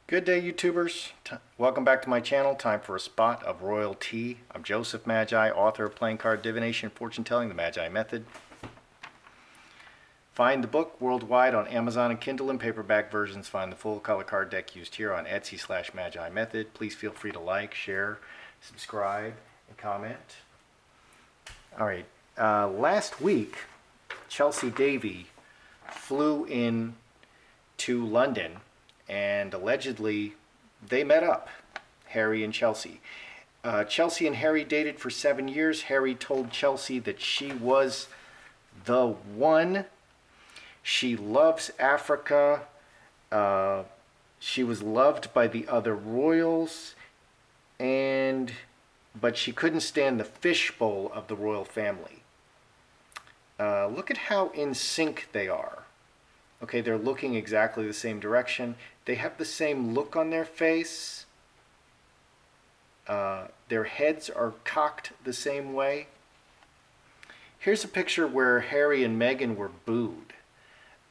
Good day, YouTubers. Welcome back to my channel. Time for a spot of royal tea. I'm Joseph Magi, author of Playing Card Divination, Fortune Telling, the Magi Method. Find the book worldwide on Amazon and Kindle and paperback versions. Find the full color card deck used here on Etsy/Magi Method. Please feel free to like, share, subscribe, and comment. All right. Last week, Chelsy Davy flew in to London, and allegedly they met up, Harry and Chelsy. Chelsy and Harry dated for 7 years. Harry told Chelsy that she was the one. She loves Africa. She was loved by the other royals, but she couldn't stand the fishbowl of the royal family. Look at how in sync they are. Okay, they're looking exactly the same direction. They have the same look on their face. Their heads are cocked the same way. Here's a picture where Harry and Meghan were booed.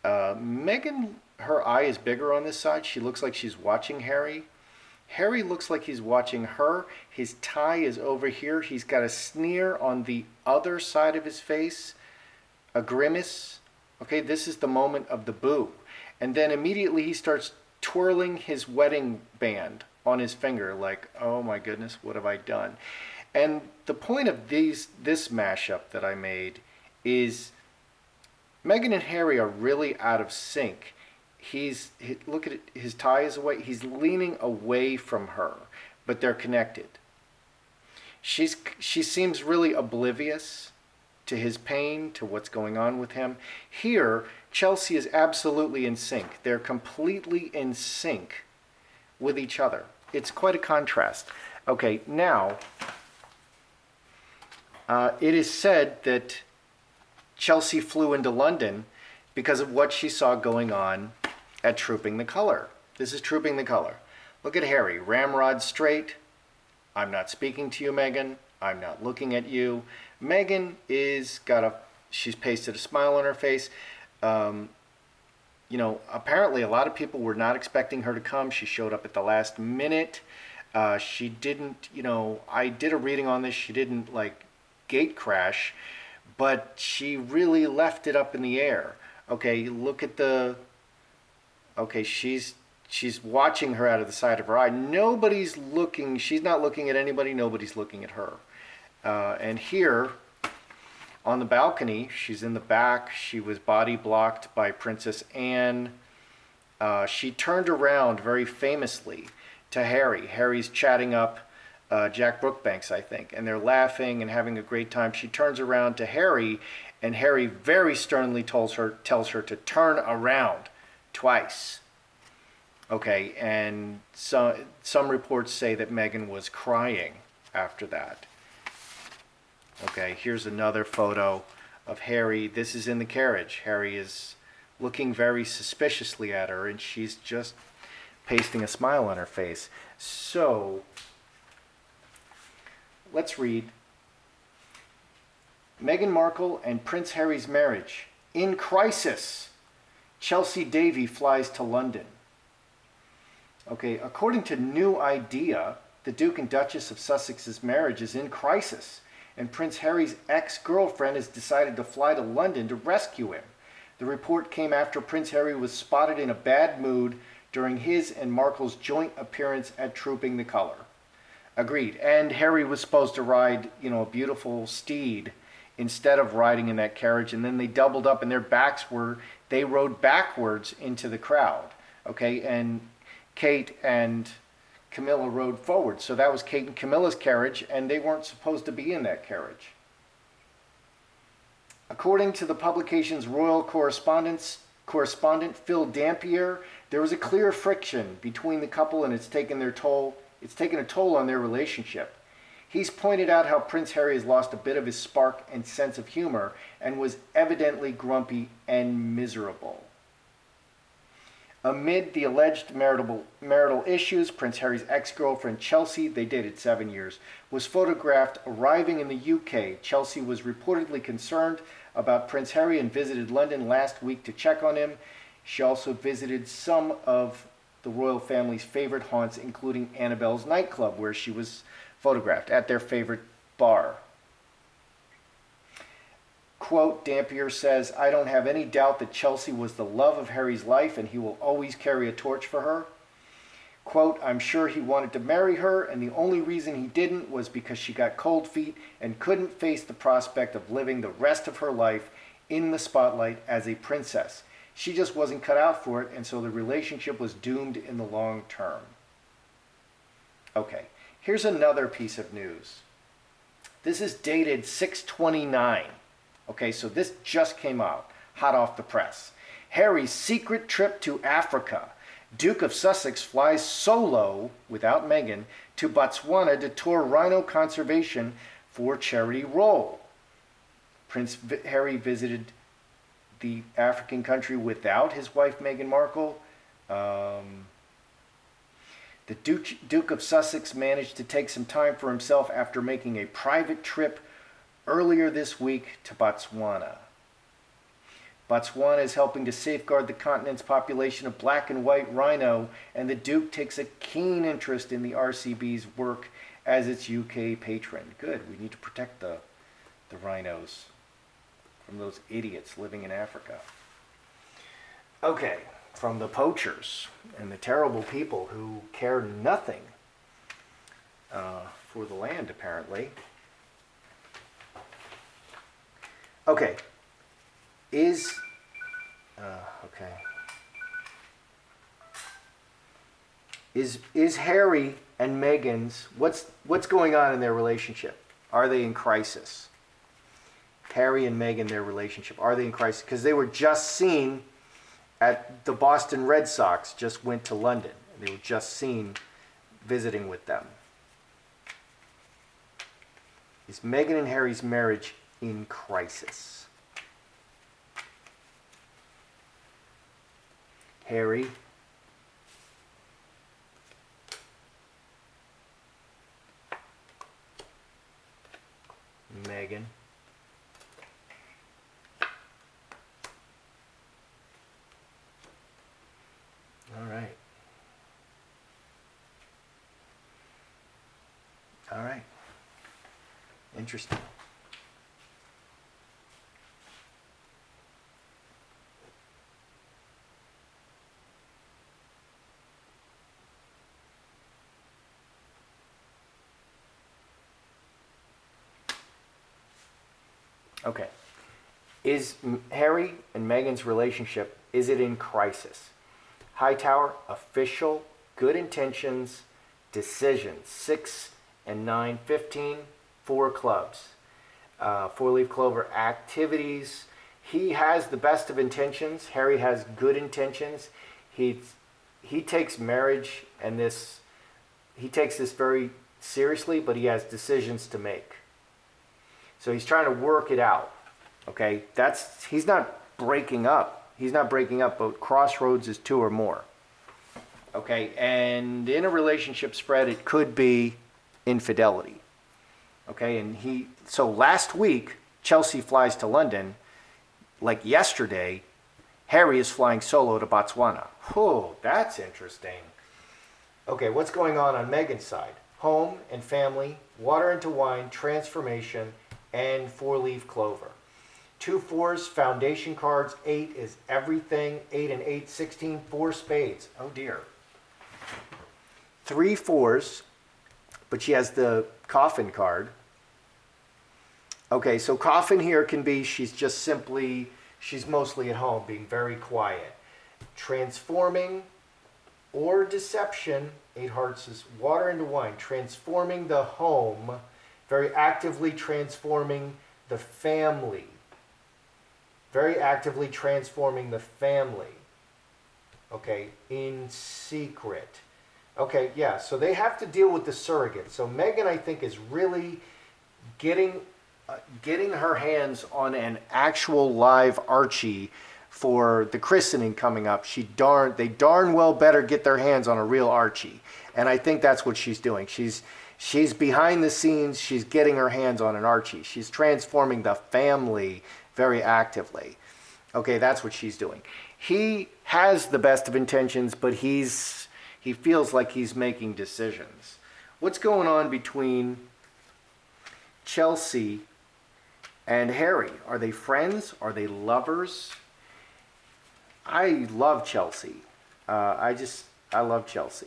Meghan, her eye is bigger on this side. She looks like she's watching Harry. Harry looks like he's watching her. His tie is over here. He's got a sneer on the other side of his face, a grimace. Okay, this is the moment of the boo. And then immediately he starts twirling his wedding band on his finger like, oh my goodness, what have I done? And the point of this mashup that I made is Meghan and Harry are really out of sync. Look at it, his tie is away. He's leaning away from her, but they're connected. She seems really oblivious to his pain, to what's going on with him. Here, Chelsy is absolutely in sync. They're completely in sync with each other. It's quite a contrast. Okay, now, it is said that Chelsy flew into London because of what she saw going on at Trooping the Color. This is Trooping the Color. Look at Harry, ramrod straight. I'm not speaking to you, Meghan. I'm not looking at you. Meghan she's pasted a smile on her face. Apparently a lot of people were not expecting her to come. She showed up at the last minute. She didn't, I did a reading on this. She didn't gate crash, but she really left it up in the air. Okay, look at she's watching her out of the side of her eye. Nobody's looking. She's not looking at anybody. Nobody's looking at her. And here on the balcony, she's in the back. She was body blocked by Princess Anne. She turned around very famously to Harry. Harry's chatting up Jack Brookbanks, I think, and they're laughing and having a great time. She turns around to Harry, and Harry very sternly tells her to turn around twice. Okay, and some reports say that Meghan was crying after that. Okay, here's another photo of Harry. This is in the carriage. Harry is looking very suspiciously at her, and she's just pasting a smile on her face. So, let's read. Meghan Markle and Prince Harry's marriage in crisis. Chelsy Davy flies to London. Okay, according to New Idea, the Duke and Duchess of Sussex's marriage is in crisis, and Prince Harry's ex-girlfriend has decided to fly to London to rescue him. The report came after Prince Harry was spotted in a bad mood during his and Markle's joint appearance at Trooping the Color. Agreed. And Harry was supposed to ride, a beautiful steed instead of riding in that carriage, and then they doubled up and they rode backwards into the crowd. Okay, and Kate and Camilla rode forward. So that was Kate and Camilla's carriage, and they weren't supposed to be in that carriage. According to the publication's royal correspondent Phil Dampier, there was a clear friction between the couple, and it's taken a toll on their relationship. He's pointed out how Prince Harry has lost a bit of his spark and sense of humor and was evidently grumpy and miserable. Amid the alleged marital issues, Prince Harry's ex-girlfriend Chelsy, they dated 7 years, was photographed arriving in the UK. Chelsy was reportedly concerned about Prince Harry and visited London last week to check on him. She also visited some of the royal family's favorite haunts, including Annabelle's nightclub, where she was photographed, at their favorite bar. Quote, Dampier says, I don't have any doubt that Chelsy was the love of Harry's life and he will always carry a torch for her. Quote, I'm sure he wanted to marry her and the only reason he didn't was because she got cold feet and couldn't face the prospect of living the rest of her life in the spotlight as a princess. She just wasn't cut out for it, and so the relationship was doomed in the long term. Okay, here's another piece of news. This is dated 6/29. Okay, so this just came out, hot off the press. Harry's secret trip to Africa. Duke of Sussex flies solo, without Meghan, to Botswana to tour rhino conservation for charity role. Prince Harry visited the African country without his wife Meghan Markle. The Duke of Sussex managed to take some time for himself after making a private trip earlier this week to Botswana. Botswana is helping to safeguard the continent's population of black and white rhino, and the Duke takes a keen interest in the RCB's work as its UK patron. Good, we need to protect the rhinos from those idiots living in Africa. Okay, from the poachers and the terrible people who care nothing for the land, apparently. Okay, is Harry and Meghan's, what's going on in their relationship? Are they in crisis? Harry and Meghan, their relationship, are they in crisis? Because they were just seen at the Boston Red Sox, just went to London. They were just seen visiting with them. Is Meghan and Harry's marriage in crisis? Harry, Meghan, all right, interesting. Okay. Is Harry and Meghan's relationship, is it in crisis? Hightower, official, good intentions, decisions. 6 and 9, 15, 4 clubs. 4-leaf clover, activities. He has the best of intentions. Harry has good intentions. He takes marriage and he takes this very seriously, but he has decisions to make. So he's trying to work it out. Okay, he's not breaking up. He's not breaking up, but crossroads is 2 or more. Okay, and in a relationship spread, it could be infidelity. Okay, and so last week, Chelsy flies to London. Like yesterday, Harry is flying solo to Botswana. Oh, that's interesting. Okay, what's going on Meghan's side? Home and family, water into wine, transformation, and 4-leaf clover. 2 4s, foundation cards. 8 is everything. 8 and 8, 16, 4 spades. Oh dear. 3 4s, but she has the coffin card. Okay, so coffin here can be she's mostly at home, being very quiet. Transforming or deception. 8 hearts is water into wine. Transforming the home. Very actively transforming the family. Very actively transforming the family. Okay, in secret. Okay, yeah, so they have to deal with the surrogate. So Meghan, I think, is really getting her hands on an actual live Archie for the christening coming up. They darn well better get their hands on a real Archie. And I think that's what she's doing. She's behind the scenes. She's getting her hands on an Archie. She's transforming the family very actively. Okay, that's what she's doing. He has the best of intentions, but he's He feels like he's making decisions. What's going on between Chelsy and Harry? Are they friends? Are they lovers? I love Chelsy. I love Chelsy.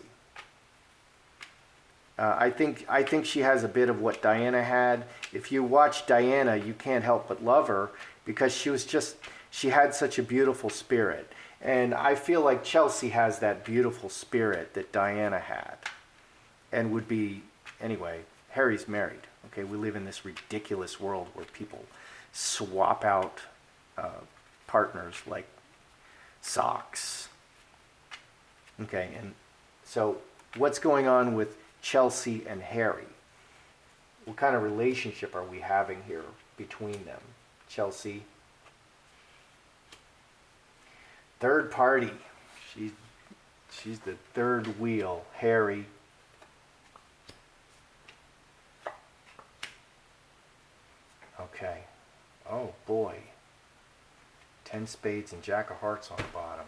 I think she has a bit of what Diana had. If you watch Diana, you can't help but love her because she had such a beautiful spirit. And I feel like Chelsy has that beautiful spirit that Diana had. And would be, anyway, Harry's married. Okay, we live in this ridiculous world where people swap out partners like socks. Okay, and so what's going on with Chelsy and Harry? What kind of relationship are we having here between them? Chelsy, third party. She's the third wheel. Harry. Okay. Oh boy. 10 spades and jack of hearts on the bottom.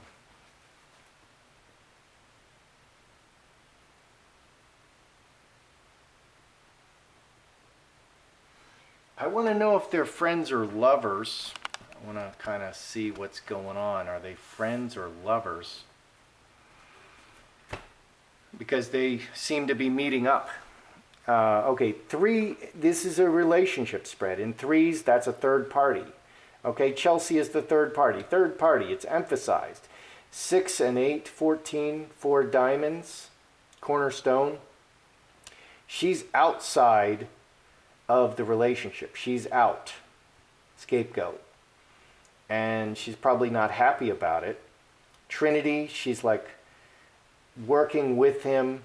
I want to know if they're friends or lovers. I want to kind of see what's going on. Are they friends or lovers? Because they seem to be meeting up. Okay, three, this is a relationship spread. In threes, that's a third party. Okay, Chelsy is the third party. Third party, it's emphasized. 6 and 8, 14, 4 diamonds, cornerstone. She's outside of the relationship. She's out. Scapegoat. And she's probably not happy about it. Trinity, she's like working with him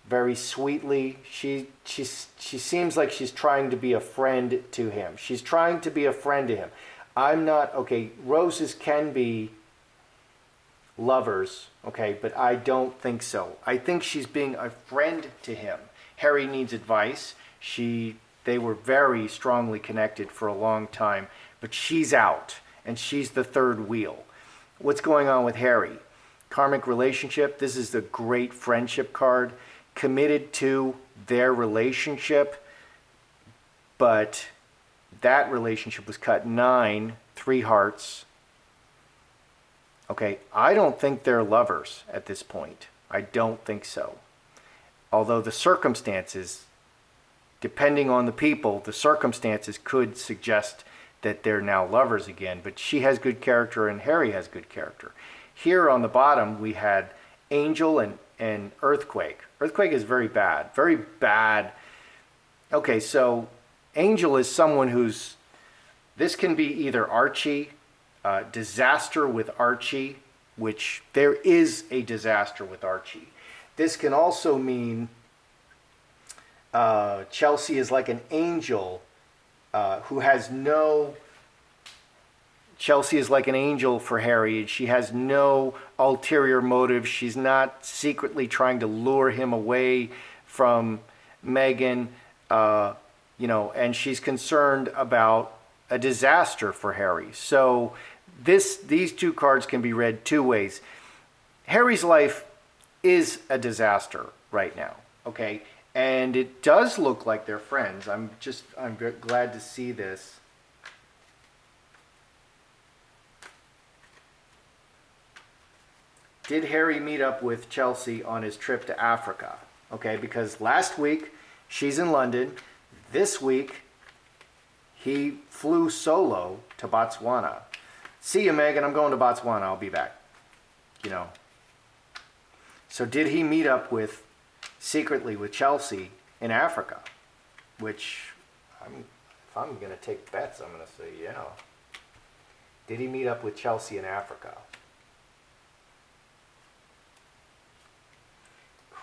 very sweetly. She seems like she's trying to be a friend to him. She's trying to be a friend to him. I'm not, okay, roses can be lovers, okay, but I don't think so. I think she's being a friend to him. Harry needs advice. They were very strongly connected for a long time, but she's out, and she's the third wheel. What's going on with Harry? Karmic relationship. This is the great friendship card. Committed to their relationship, but that relationship was cut 9, 3 hearts. Okay, I don't think they're lovers at this point. I don't think so. Although the circumstances, depending on the people, the circumstances could suggest that they're now lovers again. But she has good character and Harry has good character. Here on the bottom, we had Angel and Earthquake. Earthquake is very bad. Very bad. Okay, so Angel is someone who's... This can be either Archie, disaster with Archie, which there is a disaster with Archie. This can also mean Chelsy is like an angel who has no... Chelsy is like an angel for Harry, and she has no ulterior motive. She's not secretly trying to lure him away from Meghan, and she's concerned about a disaster for Harry. So these two cards can be read two ways. Harry's life is a disaster right now, okay? And it does look like they're friends. I'm very glad to see this. Did Harry meet up with Chelsy on his trip to Africa? Okay, because last week she's in London. This week he flew solo to Botswana. See you, Meghan. I'm going to Botswana. I'll be back. So did he meet up secretly with Chelsy in Africa? Which, if I'm going to take bets, I'm going to say yeah. Did he meet up with Chelsy in Africa?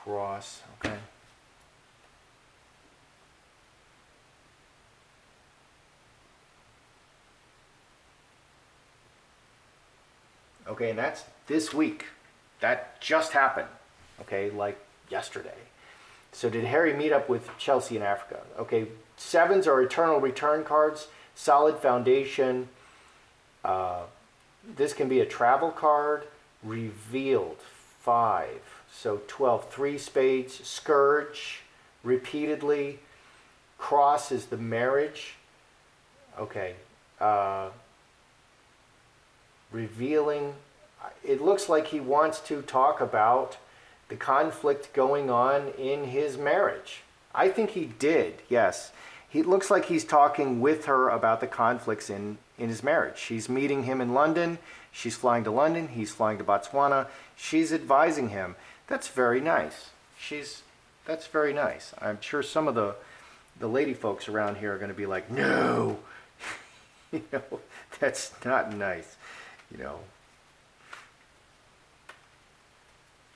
Cross, okay. Okay, and that's this week. That just happened, okay, like yesterday. So did Harry meet up with Chelsy in Africa? Okay, 7s are eternal return cards, solid foundation. This can be a travel card, revealed, 5. So 12, 3 spades, scourge, repeatedly. Cross is the marriage. Okay. Revealing. It looks like he wants to talk about the conflict going on in his marriage. I think he did, yes. He looks like he's talking with her about the conflicts in his marriage. She's meeting him in London. She's flying to London. He's flying to Botswana. She's advising him. That's very nice. That's very nice. I'm sure some of the lady folks around here are going to be like, no, that's not nice.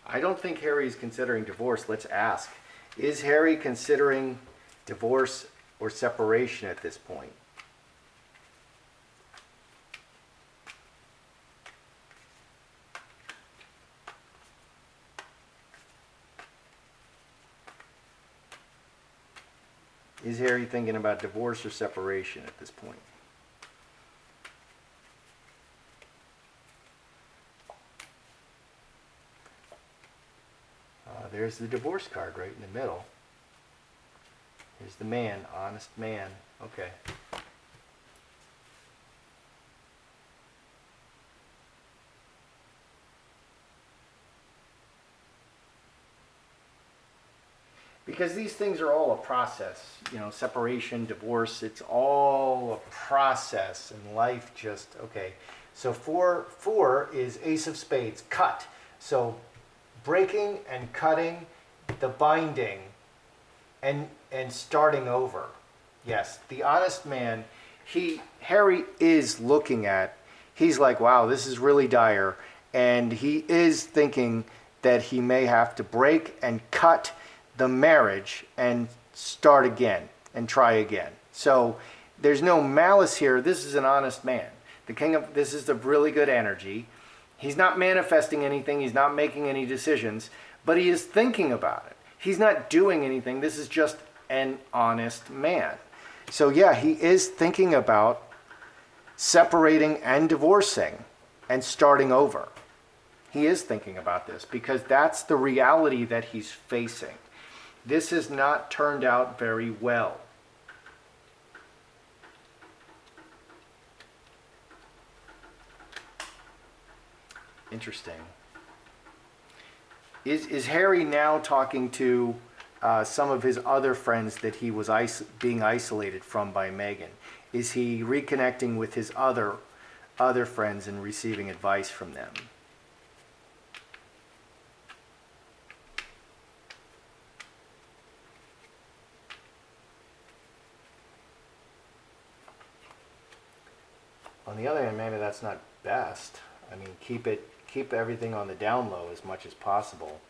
I don't think Harry's considering divorce. Let's ask. Is Harry considering divorce or separation at this point? Is Harry thinking about divorce or separation at this point? There's the divorce card right in the middle. Here's the man, honest man. Okay. Because these things are all a process, separation, divorce, it's all a process, and life just, okay. So four is ace of spades, cut. So breaking and cutting, the binding, and starting over. Yes, the honest man, Harry is looking at, he's like, wow, this is really dire, and he is thinking that he may have to break and cut the marriage and start again and try again. So there's no malice here. This is an honest man. This is the really good energy. He's not manifesting anything. He's not making any decisions, but he is thinking about it. He's not doing anything. This is just an honest man. So yeah, he is thinking about separating and divorcing and starting over. He is thinking about this because that's the reality that he's facing. This has not turned out very well. Interesting. Is Harry now talking to some of his other friends that he was being isolated from by Meghan? Is he reconnecting with his other friends and receiving advice from them? On the other hand, maybe that's not best. I mean, keep everything on the down low as much as possible.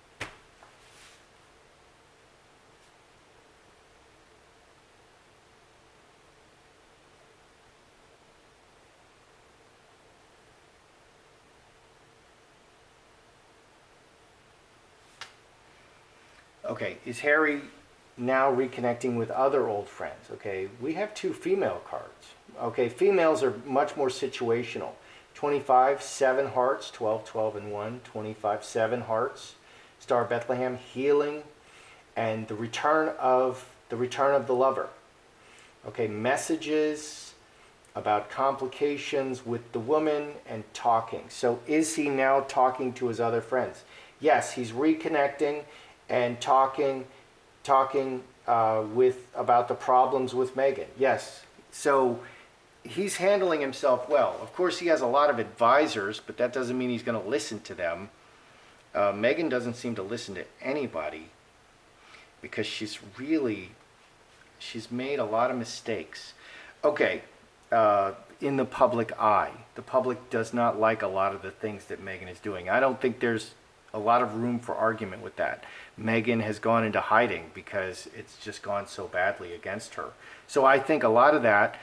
Okay, is Harry now reconnecting with other old friends? Okay, we have 2 female cards. Okay, females are much more situational. 25, 7 hearts, 12, 12, and 1. 25, 7 hearts. Star of Bethlehem, healing, and the return of the lover. Okay, messages about complications with the woman and talking. So is he now talking to his other friends? Yes, he's reconnecting and talking with about the problems with Meghan. Yes, so he's handling himself well. Of course, he has a lot of advisors, but that doesn't mean he's going to listen to them. Meghan doesn't seem to listen to anybody because she's made a lot of mistakes. Okay, in the public eye, the public does not like a lot of the things that Meghan is doing. I don't think there's a lot of room for argument with that. Meghan has gone into hiding because it's just gone so badly against her. So I think a lot of that,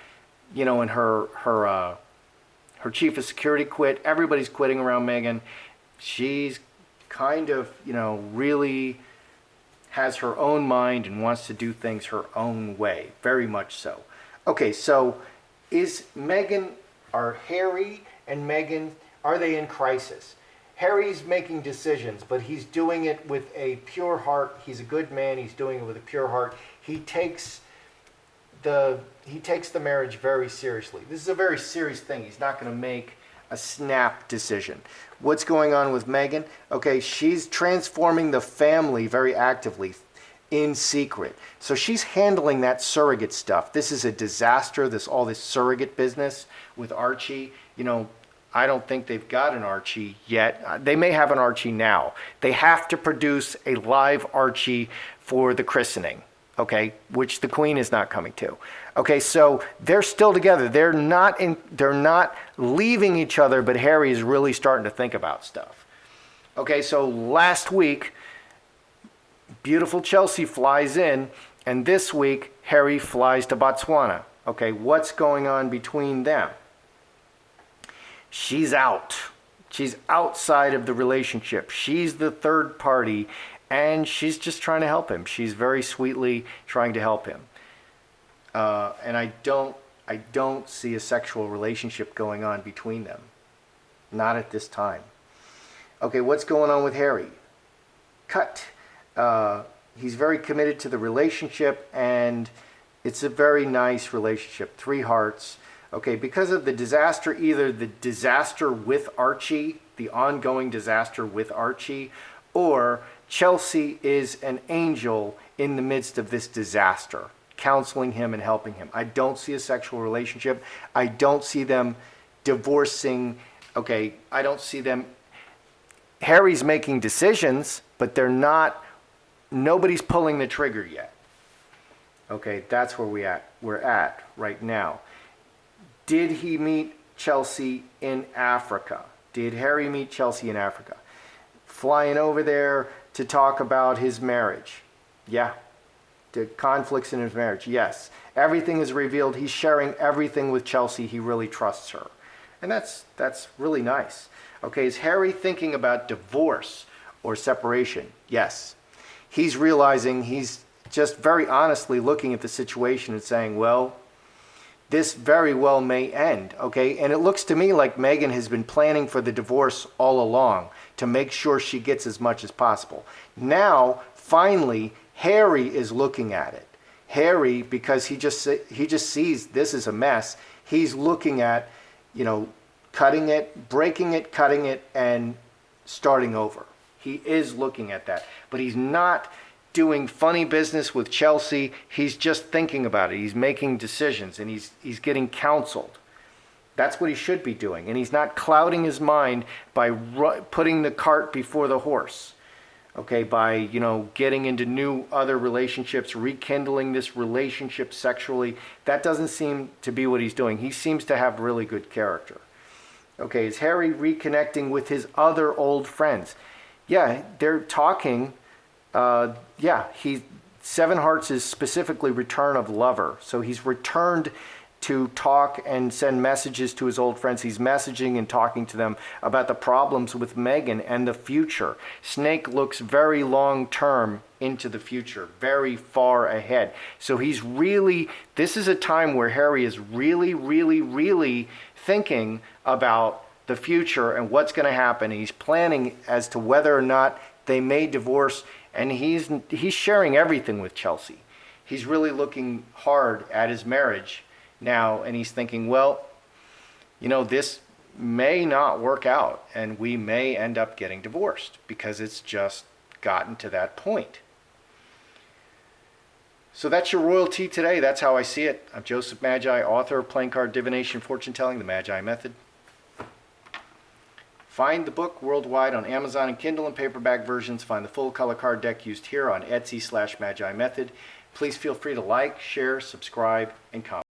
and her chief of security quit. Everybody's quitting around Meghan. She's kind of, really has her own mind and wants to do things her own way. Very much so. Okay, so are Harry and Meghan, are they in crisis? Harry's making decisions, but he's doing it with a pure heart. He's a good man. He's doing it with a pure heart. He takes the marriage very seriously. This is a very serious thing. He's not going to make a snap decision. What's going on with Meghan? Okay, she's transforming the family very actively in secret. So she's handling that surrogate stuff. This is a disaster, all this surrogate business with Archie. You know, I don't think they've got an Archie yet. They may have an Archie now. They have to produce a live Archie for the christening, okay, which the Queen is not coming to. Okay, so they're still together. They're not leaving each other, but Harry is really starting to think about stuff. Okay, so last week, beautiful Chelsy flies in, and this week, Harry flies to Botswana. Okay, what's going on between them? She's out. She's outside of the relationship. She's the third party, and she's just trying to help him. She's very sweetly trying to help him. And I don't see a sexual relationship going on between them. Not at this time. Okay, what's going on with Harry? Cut. He's very committed to the relationship, and it's a very nice relationship. 3 hearts. Okay, because of the disaster, either the disaster with Archie, the ongoing disaster with Archie, or Chelsy is an angel in the midst of this disaster, counseling him and helping him. I don't see a sexual relationship. I don't see them divorcing. Okay, I don't see them. Harry's making decisions, but nobody's pulling the trigger yet. Okay, that's where we're at right now. Did he meet Chelsy in Africa? Did Harry meet Chelsy in Africa? Flying over there to talk about his marriage. Yeah. The conflicts in his marriage. Yes. Everything is revealed. He's sharing everything with Chelsy. He really trusts her. And that's really nice. Okay, is Harry thinking about divorce or separation? Yes. He's realizing, he's just very honestly looking at the situation and saying, well, this very well may end, okay? And it looks to me like Meghan has been planning for the divorce all along to make sure she gets as much as possible. Now, finally, Harry is looking at it. Harry, because he just sees this is a mess, he's looking at, cutting it, breaking it, cutting it, and starting over. He is looking at that. But he's not doing funny business with Chelsy. He's just thinking about it. He's making decisions, and he's getting counseled. That's what he should be doing. And he's not clouding his mind by putting the cart before the horse. Okay, by, getting into new other relationships, rekindling this relationship sexually. That doesn't seem to be what he's doing. He seems to have really good character. Okay, is Harry reconnecting with his other old friends? Yeah, they're talking. Seven Hearts is specifically return of lover. So he's returned to talk and send messages to his old friends. He's messaging and talking to them about the problems with Meghan and the future. Snake looks very long term into the future, very far ahead. So this is a time where Harry is really, really, really thinking about the future and what's going to happen. He's planning as to whether or not they may divorce, and he's sharing everything with Chelsy. He's really looking hard at his marriage now, and he's thinking, well, this may not work out, and we may end up getting divorced because it's just gotten to that point. So that's your royalty today. That's how I see it. I'm Joseph Magi, author of Playing Card Divination, Fortune Telling, The Magi Method. Find the book worldwide on Amazon and Kindle and paperback versions. Find the full color card deck used here on Etsy/Magi Method. Please feel free to like, share, subscribe, and comment.